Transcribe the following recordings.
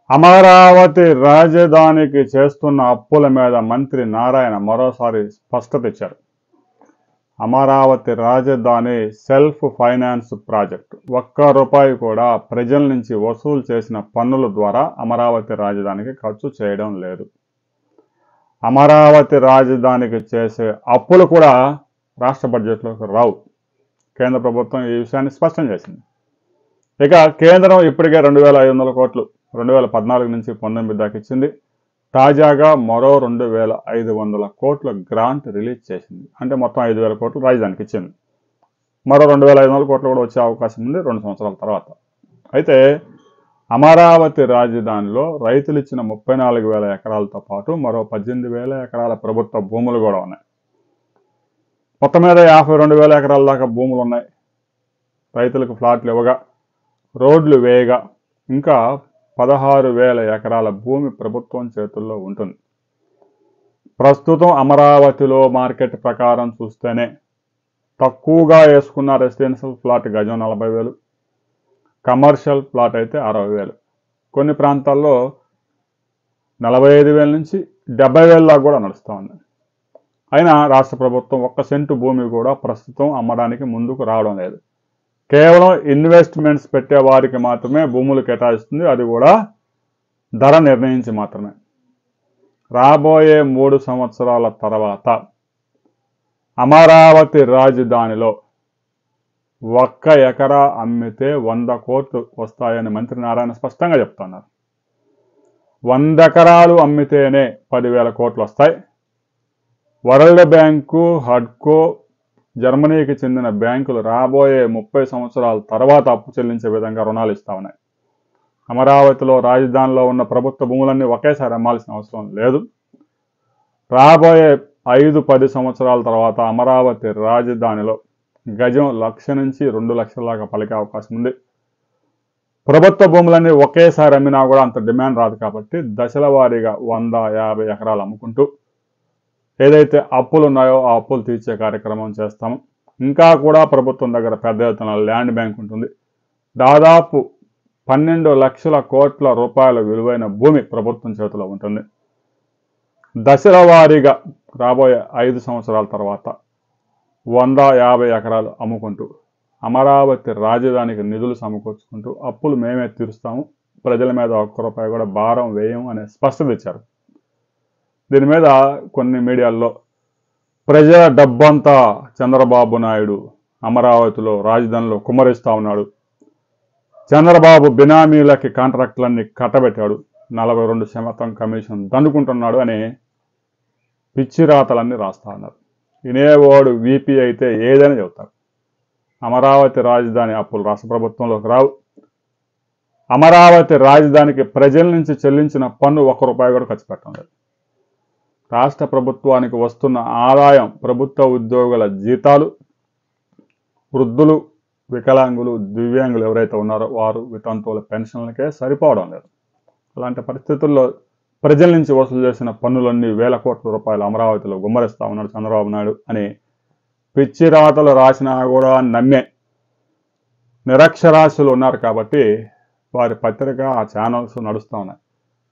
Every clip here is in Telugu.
అమరావతి రాజధానికి చేస్తున్న అప్పుల మీద మంత్రి నారాయణ మరోసారి స్పష్టత ఇచ్చారు. అమరావతి రాజధాని సెల్ఫ్ ఫైనాన్స్ ప్రాజెక్టు. ఒక్క రూపాయి కూడా ప్రజల నుంచి వసూలు చేసిన పన్నుల ద్వారా అమరావతి రాజధానికి ఖర్చు చేయడం లేదు. అమరావతి రాజధానికి చేసే అప్పులు కూడా రాష్ట్ర బడ్జెట్లోకి రావు. కేంద్ర ప్రభుత్వం ఈ విషయాన్ని స్పష్టం చేసింది. ఇక కేంద్రం ఇప్పటికే 2,500 కోట్లు 2014 నుంచి 19 దాకా ఇచ్చింది. తాజాగా మరో 2,500 కోట్ల గ్రాంట్ రిలీజ్ చేసింది. అంటే మొత్తం 5,000 కోట్లు రాజధానికి ఇచ్చింది. మరో 2,500 కోట్లు కూడా వచ్చే అవకాశం ఉంది 2 సంవత్సరాల తర్వాత. అయితే అమరావతి రాజధానిలో రైతులు ఇచ్చిన 34,000 ఎకరాలతో పాటు మరో 18,000 ఎకరాల ప్రభుత్వ భూములు కూడా ఉన్నాయి. మొత్తం మీద 52,000 ఎకరాల దాకా భూములు ఉన్నాయి. రైతులకు ఫ్లాట్లు ఇవ్వగా, రోడ్లు వేయగా ఇంకా 16,000 ఎకరాల భూమి ప్రభుత్వం చేతుల్లో ఉంటుంది. ప్రస్తుతం అమరావతిలో మార్కెట్ ప్రకారం చూస్తేనే తక్కువగా వేసుకున్న రెసిడెన్షియల్ ఫ్లాట్ గజం 40,000, కమర్షియల్ ప్లాట్ అయితే 60,000, కొన్ని ప్రాంతాల్లో 45,000 నుంచి 70,000 దాకా కూడా నడుస్తూ ఉంది. అయినా రాష్ట్ర ప్రభుత్వం 1 సెంటు భూమి కూడా ప్రస్తుతం అమ్మడానికి ముందుకు రావడం లేదు. కేవలం ఇన్వెస్ట్మెంట్స్ పెట్టే వారికి మాత్రమే భూములు కేటాయిస్తుంది. అది కూడా ధర నిర్ణయించి మాత్రమే. రాబోయే 3 సంవత్సరాల తర్వాత అమరావతి రాజధానిలో 1 ఎకరా అమ్మితే 100 కోట్లు వస్తాయని మంత్రి నారాయణ స్పష్టంగా చెప్తున్నారు. 100 ఎకరాలు అమ్మితేనే 10,000 కోట్లు వస్తాయి. వరల్డ్ బ్యాంకు, హడ్కో, జర్మనీకి చెందిన బ్యాంకులు రాబోయే 30 సంవత్సరాల తర్వాత అప్పు చెల్లించే విధంగా రుణాలు ఇస్తా ఉన్నాయి. అమరావతిలో రాజధానిలో ఉన్న ప్రభుత్వ భూములన్నీ ఒకేసారి అమ్మాల్సిన అవసరం లేదు. రాబోయే 5-10 సంవత్సరాల తర్వాత అమరావతి రాజధానిలో గజం 1,00,000 నుంచి 2,00,000 దాకా పలికే అవకాశం ఉంది. ప్రభుత్వ భూములన్నీ ఒకేసారి అమ్మినా కూడా అంత డిమాండ్ రాదు కాబట్టి దశల వారీగా 100-50 ఎకరాలు అమ్ముకుంటూ ఏదైతే అప్పులు ఉన్నాయో ఆ అప్పులు తీర్చే కార్యక్రమం చేస్తాము. ఇంకా కూడా ప్రభుత్వం దగ్గర పెద్ద ఎత్తున ల్యాండ్ బ్యాంక్ ఉంటుంది. దాదాపు 12 లక్షల కోట్ల రూపాయల విలువైన భూమి ప్రభుత్వం చేతిలో ఉంటుంది. దశల వారీగా రాబోయే 5 సంవత్సరాల తర్వాత 100-50 ఎకరాలు అమ్ముకుంటూ అమరావతి రాజధానికి నిధులు సమకూర్చుకుంటూ అప్పులు మేమే తీరుస్తాము, ప్రజల మీద 1 రూపాయి కూడా భారం వేయం అనే స్పష్టత ఇచ్చారు. దీని మీద కొన్ని మీడియాల్లో ప్రజల డబ్బంతా చంద్రబాబు నాయుడు అమరావతిలో రాజధానిలో కుమ్మరిస్తూ ఉన్నాడు, చంద్రబాబు బినామీలకి కాంట్రాక్టులన్నీ కట్టబెట్టాడు, 42% కమిషన్ దండుకుంటున్నాడు అని పిచ్చి రాతలన్నీ రాస్తా ఉన్నారు. వినేవాడు వీపీ అయితే ఏదైనా చెబుతారు. అమరావతి రాజధాని అప్పులు రాష్ట్ర ప్రభుత్వంలోకి రావు. అమరావతి రాజధానికి ప్రజల నుంచి చెల్లించిన పన్ను 1 రూపాయి కూడా ఖర్చు పెట్టడం లేదు. రాష్ట్ర ప్రభుత్వానికి వస్తున్న ఆదాయం ప్రభుత్వ ఉద్యోగుల జీతాలు, వృద్ధులు, వికలాంగులు, దివ్యాంగులు ఎవరైతే ఉన్నారో వారు వితంతువుల పెన్షన్లకే సరిపోవడం లేదు. అలాంటి పరిస్థితుల్లో ప్రజల నుంచి వసూలు చేసిన పన్నులన్నీ 1,000 కోట్ల రూపాయలు అమరావతిలో గుమ్మరిస్తా ఉన్నాడు చంద్రబాబు నాయుడు అని పిచ్చి రాతలు రాసినా కూడా నమ్మే నిరక్షరాస్యులు ఉన్నారు కాబట్టి వారి పత్రిక ఆ ఛానల్స్ నడుస్తూ ఉన్నాయి.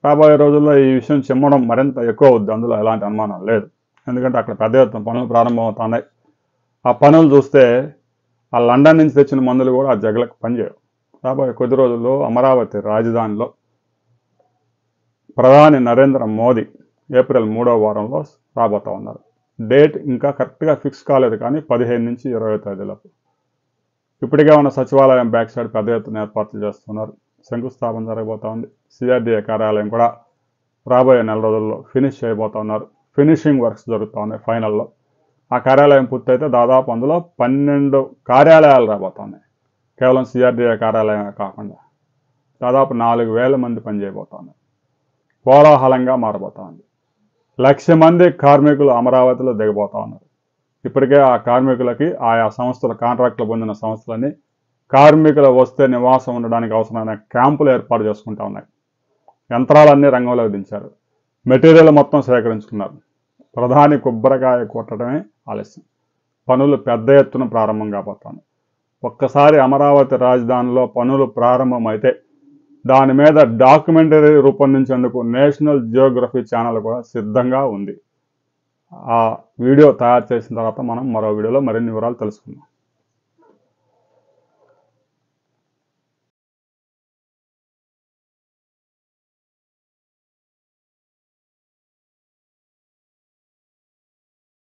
రాబోయే రోజుల్లో ఈ విషయం చిమ్మడం మరింత ఎక్కువ అవుద్ది. అందులో ఎలాంటి అనుమానం లేదు. ఎందుకంటే అక్కడ పెద్ద ఎత్తున పనులు ప్రారంభమవుతున్నాయి. ఆ పనులు చూస్తే ఆ లండన్ నుంచి తెచ్చిన మందులు కూడా ఆ జగలకు పనిచేయవు. రాబోయే కొద్ది రోజుల్లో అమరావతి రాజధానిలో ప్రధాని నరేంద్ర మోదీ ఏప్రిల్ 3వ వారంలో రాబోతా ఉన్నారు. డేట్ ఇంకా కరెక్ట్గా ఫిక్స్ కాలేదు, కానీ 15 నుంచి 20 తేదీలకు. ఇప్పటికే ఉన్న సచివాలయం బ్యాక్ సైడ్ పెద్ద ఎత్తున ఏర్పాట్లు చేస్తున్నారు. శంకుస్థాపన జరగబోతా ఉంది. సిఆర్డీఏ కార్యాలయం కూడా రాబోయే నెల రోజుల్లో ఫినిష్ చేయబోతా ఉన్నారు. ఫినిషింగ్ వర్క్స్ జరుగుతూ ఉన్నాయి ఫైనల్లో. ఆ కార్యాలయం పూర్తయితే దాదాపు అందులో 12 కార్యాలయాలు రాబోతా ఉన్నాయి. కేవలం సిఆర్డీఏ కార్యాలయమే కాకుండా దాదాపు 4,000 మంది పనిచేయబోతా ఉన్నారు. కోలాహలంగా మారబోతా ఉంది. 1,00,000 మంది కార్మికులు అమరావతిలో దిగబోతా ఉన్నారు. ఇప్పటికే ఆ కార్మికులకి ఆయా సంస్థలు కాంట్రాక్టులు పొందిన సంస్థలని కార్మికులు వస్తే నివాసం ఉండడానికి అవసరమైన క్యాంపులు ఏర్పాటు చేసుకుంటా ఉన్నాయి. యంత్రాలన్నీ రంగంలోకి దించారు. మెటీరియల్ మొత్తం సేకరించుకున్నారు. ప్రధాని కొబ్బరికాయ కొట్టడమే ఆలస్యం. పనులు పెద్ద ఎత్తున ప్రారంభం కాబోతాయి. ఒక్కసారి అమరావతి రాజధానిలో పనులు ప్రారంభమైతే దాని మీద డాక్యుమెంటరీ రూపొందించేందుకు నేషనల్ జియోగ్రఫీ ఛానల్ కూడా సిద్ధంగా ఉంది. ఆ వీడియో తయారు చేసిన తర్వాత మనం మరో వీడియోలో మరిన్ని వివరాలు తెలుసుకుందాం.